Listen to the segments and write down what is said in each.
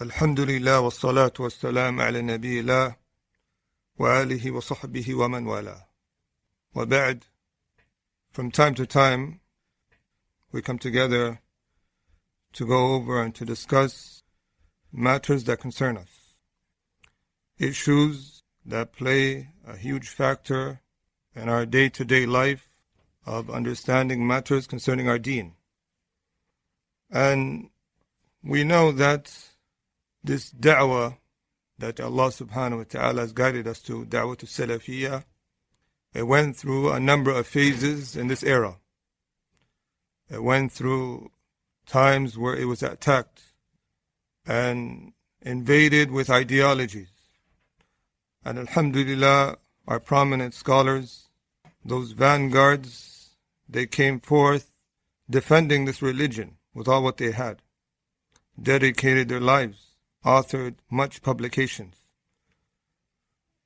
الحمد لله والصلاة والسلام على نبي الله وآله وصحبه ومن والاه. وبعد, from time to time we come together to go over and to discuss matters that concern us, issues that play a huge factor in our day-to-day life of understanding matters concerning our deen. And we know that this da'wah that Allah subhanahu wa ta'ala has guided us to, da'wah to Salafiyah, it went through a number of phases in this era. It went through times where it was attacked and invaded with ideologies. And alhamdulillah, our prominent scholars, those vanguards, they came forth defending this religion with all what they had, dedicated their lives, authored much publications.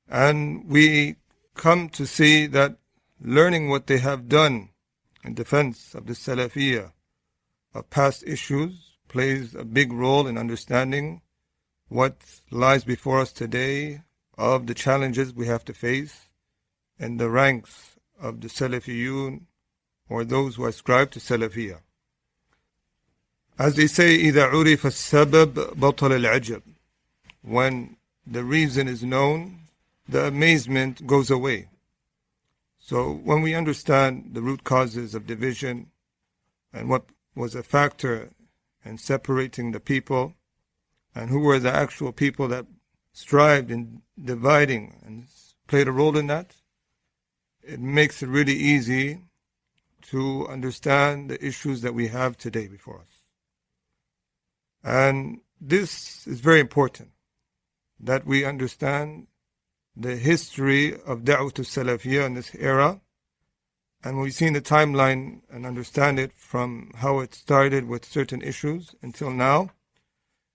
And we come to see that learning what they have done in defense of the Salafiyah of past issues plays a big role in understanding what lies before us today of the challenges we have to face in the ranks of the Salafiyun, or those who ascribe to Salafiyah. As they say, إِذَا عُرِفَ السَّبَبْ بَطَلَ الْعَجَبْ. When the reason is known, the amazement goes away. So when we understand the root causes of division and what was a factor in separating the people and who were the actual people that strived in dividing and played a role in that, it makes it really easy to understand the issues that we have today before us. And this is very important, that we understand the history of Da'wah to Salafiyah in this era. And we've seen the timeline and understand it from how it started with certain issues until now.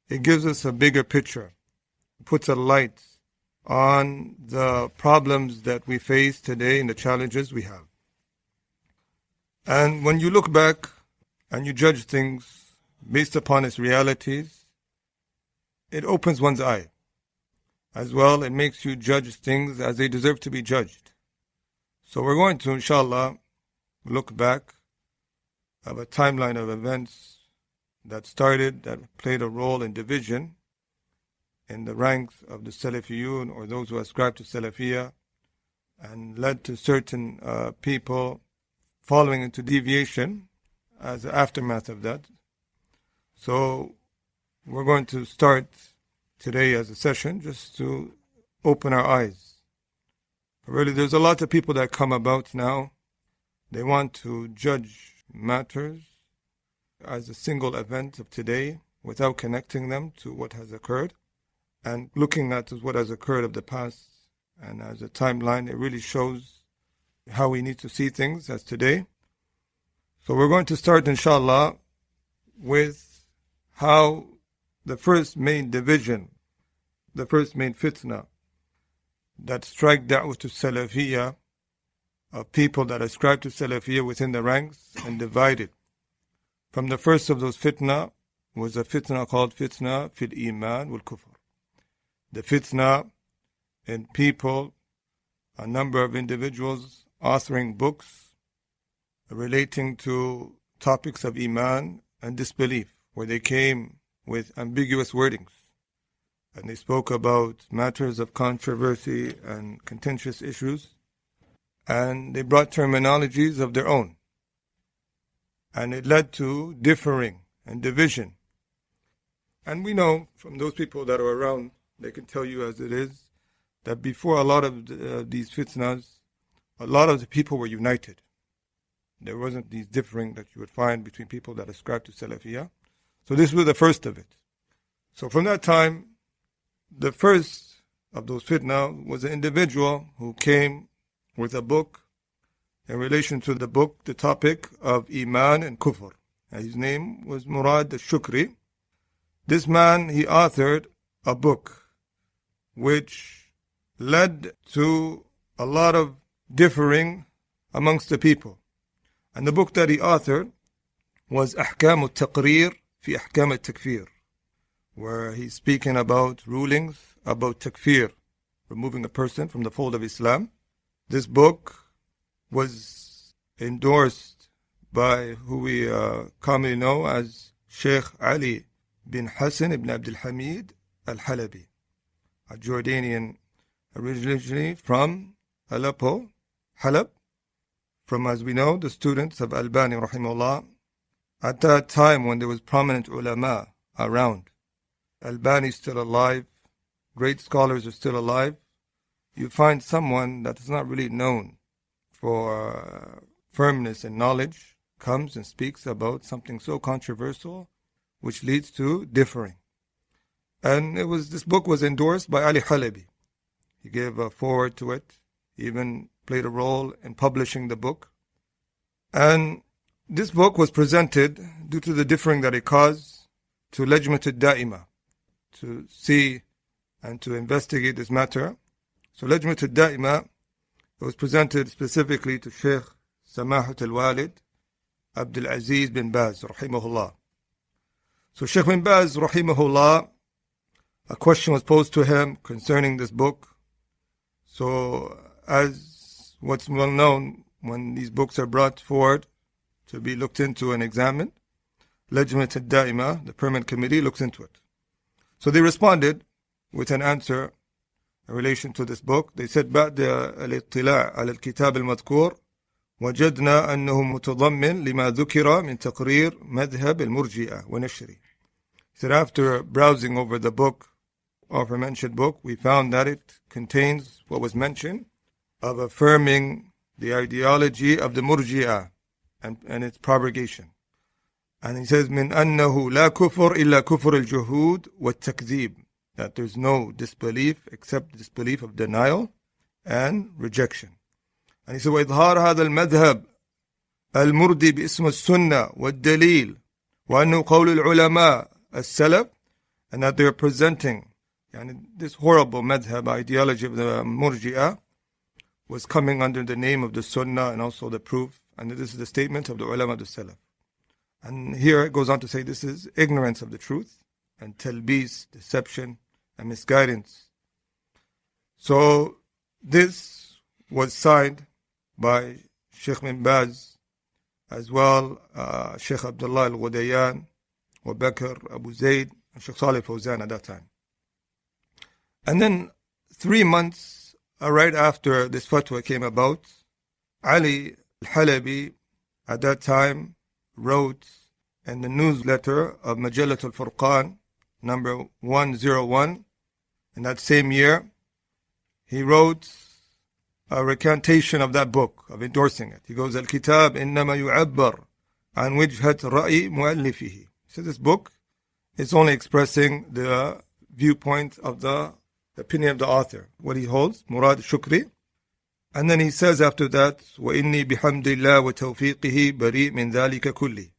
It gives us a bigger picture. It puts a light on the problems that we face today and the challenges we have. And when you look back and you judge things based upon its realities, it opens one's eye. As well, it makes you judge things as they deserve to be judged. So we're going to, inshallah, look back at a timeline of events that started, that played a role in division in the ranks of the Salafiyun, or those who ascribe to Salafiyah, and led to certain people falling into deviation as the aftermath of that. So we're going to start today as a session just to open our eyes. Really, there's a lot of people that come about now. They want to judge matters as a single event of today without connecting them to what has occurred. And looking at what has occurred of the past and as a timeline, it really shows how we need to see things as today. So we're going to start, inshallah, with how the first main division, the first main fitna that strike da'wah to Salafiyah, of people that ascribe to Salafiyah within the ranks and divided. From the first of those fitna was a fitna called fitna fil iman wal kufr. The fitna in people, a number of individuals authoring books relating to topics of iman and disbelief, where they came with ambiguous wordings. And they spoke about matters of controversy and contentious issues. And they brought terminologies of their own. And it led to differing and division. And we know from those people that are around, they can tell you as it is, that before a lot of these fitnas, a lot of the people were united. There wasn't these differing that you would find between people that ascribe to Salafiyah. So this was the first of it. So from that time, the first of those fitna was an individual who came with a book in relation to the book, the topic of Iman and Kufr. And his name was Murad al-Shukri. This man, he authored a book which led to a lot of differing amongst the people. And the book that he authored was أحكام التقرير في أحكام التكفير, where he's speaking about rulings about takfir, removing a person from the fold of Islam. This book was endorsed by who we commonly know as Shaykh Ali bin Hasan ibn Abdul Hamid al-Halabi, a Jordanian originally from Aleppo, Halab, from, as we know, the students of Albani rahimahullah. At that time when there was prominent ulama around, Albani still alive, great scholars are still alive, you find someone that is not really known for firmness and knowledge comes and speaks about something so controversial which leads to differing. And this book was endorsed by Ali Halabi. He gave a foreword to it. He even played a role in publishing the book. And this book was presented, due to the differing that it caused, to Lajnat al-Da'ima to see and to investigate this matter. So Lajnat al-Da'ima, it was presented specifically to Shaykh Samahat al-Walid Abdul Aziz bin Baz rahimahullah. So Shaykh bin Baz rahimahullah, a question was posed to him concerning this book. So as what's well known, when these books are brought forward to be looked into and examined, Lajnat al-Da'ima, the permanent committee, looks into it. So they responded with an answer in relation to this book. They said, بعد الاطلاع على الكتاب المذكور وجدنا أنه متضمن لما ذكر من تقرير مذهب المرجئة ونشره. He said, after browsing over the book, aforementioned book, we found that it contains what was mentioned of affirming the ideology of the Murji'ah and its propagation. And he says, من أنه لا كفر إلا كفر الجهود والتكذيب, that there's no disbelief except disbelief of denial and rejection. And he said, وإظهار هذا المذهب المردي باسم السنة والدليل وأنه قول العلماء السلف, and that they're presenting this horrible madhab ideology of the Murji'ah was coming under the name of the Sunnah and also the proof, and this is the statement of the ulama of the Salaf. And here it goes on to say this is ignorance of the truth and talbis, deception and misguidance. So this was signed by Shaykh bin Baz, as well Shaykh Abdullah al-Ghudayan, Abu Bakr, Abu Zayd, and Shaykh Salih Fawzan at that time. And then 3 months right after this fatwa came about, Ali al-Halabi at that time wrote in the newsletter of Majallat al-Furqan, number 101, in that same year, he wrote a recantation of that book, of endorsing it. He goes, Al-Kitab innama yu'abbar an wijhat ra'i mu'allifihi. He said this book is only expressing the viewpoint of the opinion of the author, what he holds, Murad Shukri. And then he says after that, وَإِنِّي بِحَمْدِ اللَّهِ وَتَوْفِيقِهِ بَرِيءٍ مِنْ ذَلِكَ كُلِّ.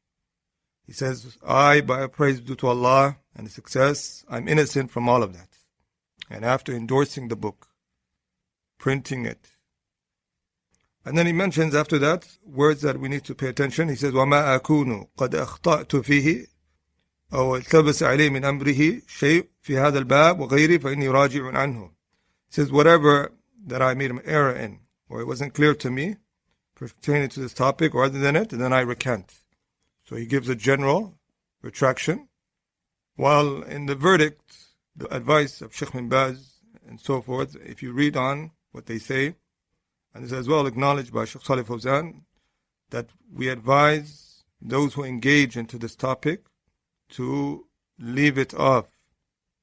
He says, I, by praise due to Allah and His success, I'm innocent from all of that. And after endorsing the book, printing it, and then he mentions after that words that we need to pay attention. He says, وَمَا أَكُونُ قَدْ أَخْطَأْتُ فِيهِ أو التبس عليه من أمره شيء في هذا الباب وغيره فإني راجع عنه. He says, whatever that I made an error in, or it wasn't clear to me pertaining to this topic or other than it, then I recant. So he gives a general retraction, while in the verdict, the advice of Shaykh bin Baz and so forth, if you read on what they say, and it's as well acknowledged by Shaykh Salih Fawzan, that we advise those who engage into this topic to leave it off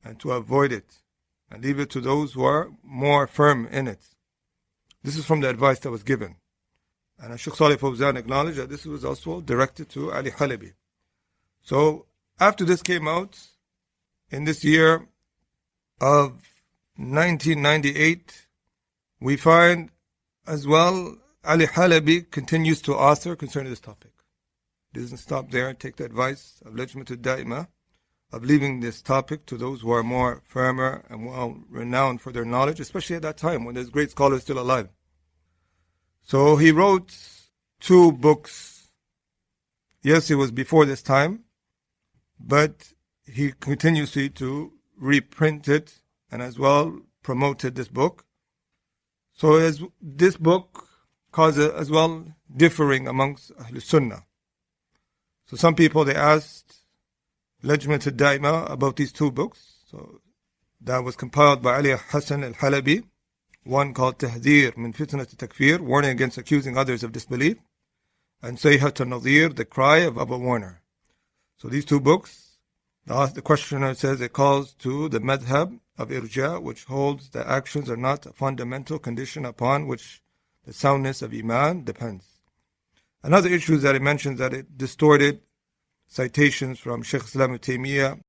and to avoid it and leave it to those who are more firm in it. This is from the advice that was given. And Shaykh Salih Fawzan acknowledged that this was also directed to Ali Halabi. So after this came out, in this year of 1998, we find as well Ali Halabi continues to author concerning this topic. He doesn't stop there and take the advice of Lajnat al-Da'ima of leaving this topic to those who are more firmer and well renowned for their knowledge, especially at that time when there's great scholars still alive. So he wrote 2 books. Yes, it was before this time, but he continuously to reprint it and as well promoted this book. So as this book caused as well differing amongst Ahlul Sunnah. So some people, they asked Lajnat al-Daima about these two books. So that was compiled by Ali Hasan al-Halabi, one called Tahdhir min Fitnat al-Takfir, warning against accusing others of disbelief, and Sayhat al-Nadhir, the cry of Abu Warner. So these two books, the questioner says it calls to the madhab of Irja, which holds that actions are not a fundamental condition upon which the soundness of Iman depends. Another issue is that it mentions that it distorted citations from Shaykh Islam Taymiyyah